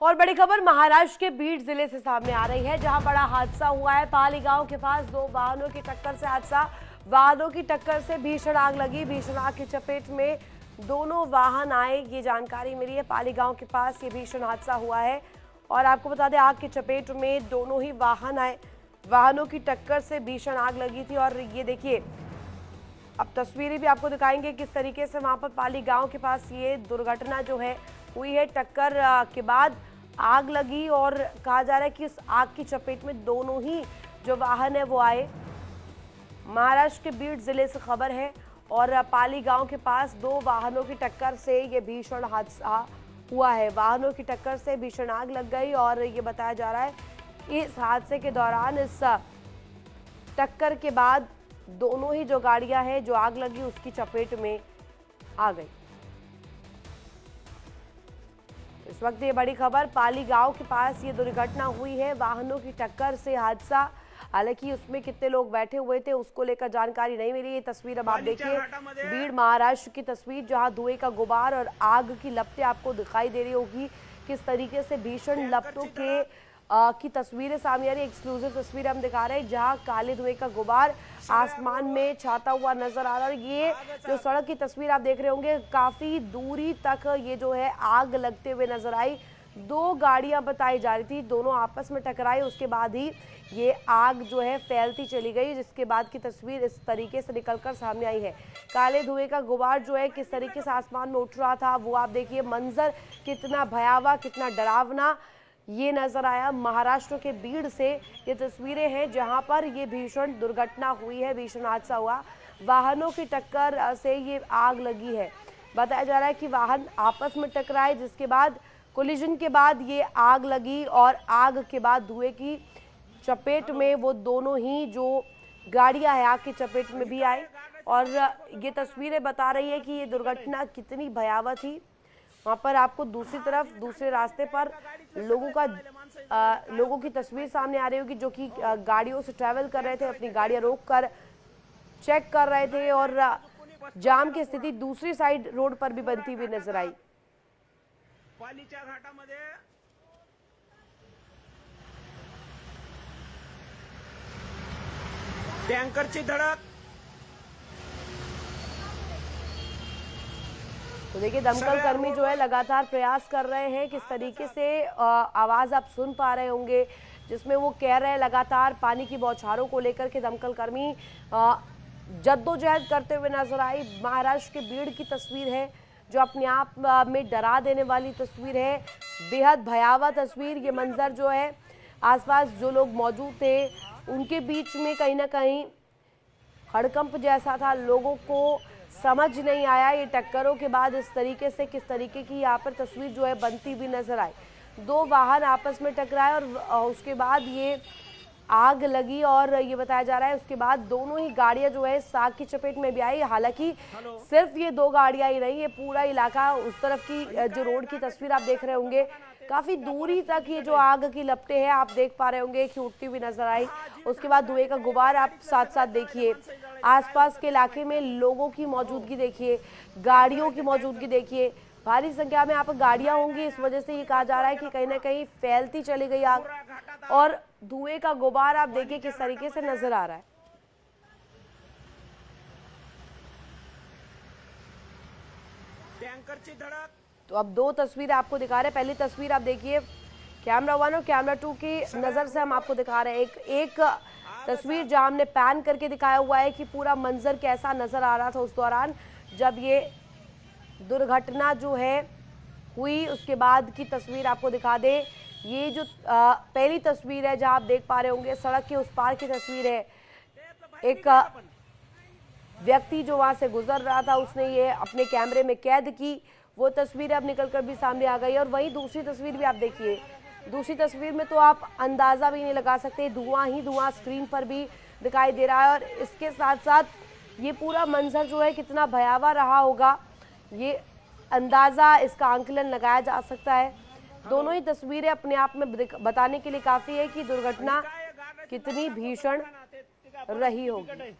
और बड़ी खबर महाराष्ट्र के बीड जिले से सामने आ रही है, जहां बड़ा हादसा हुआ है। पाली गांव के पास दो वाहनों की टक्कर से हादसा। वाहनों की टक्कर से भीषण आग लगी। भीषण आग की चपेट में दोनों वाहन आए, ये जानकारी मिली है। पाली गांव के पास ये भीषण हादसा हुआ है और आपको बता दें, आग की चपेट में दोनों ही वाहन आए। वाहनों की टक्कर से भीषण आग लगी थी। और ये देखिए, अब तस्वीरें भी आपको दिखाएंगे किस तरीके से वहां पर पाली गांव के पास ये दुर्घटना जो है हुई है। टक्कर के बाद आग लगी और कहा जा रहा है कि उस आग की चपेट में दोनों ही जो वाहन है वो आए। महाराष्ट्र के बीड जिले से खबर है और पाली गांव के पास दो वाहनों की टक्कर से ये भीषण हादसा हुआ है। वाहनों की टक्कर से भीषण आग लग गई और ये बताया जा रहा है इस हादसे के दौरान, इस टक्कर के बाद दोनों ही जो गाड़ियां हैं जो आग लगी उसकी चपेट में आ गई। इस वक्त ये बड़ी खबर, पाली गांव के पास ये दुर्घटना हुई है, वाहनों की टक्कर से हादसा। हालांकि उसमें कितने लोग बैठे हुए थे उसको लेकर जानकारी नहीं मिली। ये तस्वीर अब आप देखिए, बीड महाराष्ट्र की तस्वीर, जहां धुएं का गुबार और आग की लपटें आपको दिखाई दे रही होगी। किस तरीके से भीषण लपटों की तस्वीरें सामने आ रही है। एक्सक्लूसिव तस्वीर हम दिखा रहे हैं, जहां काले धुएं का गुबार आसमान में छाता हुआ नजर आ रहा है। ये जो सड़क की तस्वीर आप देख रहे होंगे, काफी दूरी तक ये जो है आग लगते हुए नजर आई। दो गाड़ियां बताई जा रही थी, दोनों आपस में टकराई, उसके बाद ही ये आग जो है फैलती चली गई, जिसके बाद की तस्वीर इस तरीके से निकलकर सामने आई है। काले धुएं का गुबार जो है किस तरीके से आसमान में उठ रहा था वो आप देखिए। मंजर कितना भयावह, कितना डरावना ये नजर आया। महाराष्ट्र के बीड से ये तस्वीरें हैं जहां पर ये भीषण दुर्घटना हुई है, भीषण हादसा हुआ। वाहनों की टक्कर से ये आग लगी है। बताया जा रहा है कि वाहन आपस में टकराए, जिसके बाद कोलिजन के बाद ये आग लगी और आग के बाद धुएं की चपेट में वो दोनों ही जो गाड़ियां हैं आग की चपेट में भी आए। और ये तस्वीरें बता रही है कि ये दुर्घटना कितनी भयावह थी। वहाँ पर आपको दूसरी तरफ, दूसरे रास्ते पर लोगों की तस्वीर सामने आ रही होगी, जो कि गाड़ियों से ट्रैवल कर रहे थे, अपनी गाड़ियां रोककर चेक कर रहे थे और जाम की स्थिति दूसरी साइड रोड पर भी बनती हुई नजर आई। पालीच्या घाटामध्ये टँकरची धडक। तो देखिए, दमकल कर्मी जो है लगातार प्रयास कर रहे हैं। किस तरीके से आवाज आप सुन पा रहे होंगे, जिसमें वो कह रहे हैं लगातार पानी की बौछारों को लेकर के दमकल कर्मी जद्दोजहद करते हुए नजर आई। महाराष्ट्र के बीड की तस्वीर है जो अपने आप में डरा देने वाली तस्वीर है, बेहद भयावह तस्वीर। ये मंजर जो है, आसपास जो लोग मौजूद थे उनके बीच में कहीं ना कहीं हड़कंप जैसा था। लोगों को समझ नहीं आया ये टक्करों के बाद इस तरीके से किस तरीके की यहाँ पर तस्वीर जो है बनती भी नजर आई। दो वाहन आपस में टकराए और उसके बाद ये आग लगी और ये बताया जा रहा है उसके बाद दोनों ही गाड़ियां जो है आग की चपेट में भी आई। हालांकि सिर्फ ये दो गाड़ियां ही नहीं, ये पूरा इलाका, उस तरफ की जो रोड की तस्वीर आप देख रहे होंगे, काफी दूरी तक ये जो आग की लपटें हैं आप देख पा रहे होंगे कि उठती हुई नजर आई। उसके बाद धुएं का गुबार आप साथ साथ देखिए। आसपास के इलाके में लोगों की मौजूदगी देखिए, गाड़ियों की मौजूदगी देखिए। भारी संख्या में यहाँ पर गाड़ियां होंगी, इस वजह से ये कहा जा रहा है कि कहीं ना कहीं फैलती चली गई आग। और धुएं का गुबार आप देखिए किस तरीके से नजर आ रहा है। टँकरची धडक। तो अब दो तस्वीरें आपको दिखा रहे हैं। पहली तस्वीर आप देखिए, कैमरा 1 और कैमरा 2 की नजर से हम आपको दिखा रहे हैं। एक तस्वीर जहां हमने पैन करके दिखाया हुआ है कि पूरा मंजर कैसा नजर आ रहा था उस दौरान जब ये दुर्घटना जो है हुई। उसके बाद की तस्वीर आपको दिखा दे। ये जो पहली तस्वीर है जहां आप देख पा रहे होंगे, सड़क के उस पार की तस्वीर है। एक व्यक्ति जो वहां से गुजर रहा था, उसने ये अपने कैमरे में कैद की। वो तस्वीर अब निकलकर भी सामने आ गई। और वहीं दूसरी तस्वीर भी आप देखिए। दूसरी तस्वीर में तो आप अंदाजा भी नहीं लगा सकते, धुआं ही धुआं स्क्रीन पर भी दिखाई दे रहा है। और इसके साथ साथ ये पूरा मंजर जो है कितना भयावह रहा होगा, ये अंदाजा, इसका आंकलन लगाया जा सकता है। दोनों ही तस्वीरें अपने आप में बताने के लिए काफी है कि दुर्घटना कितनी भीषण रही होगी।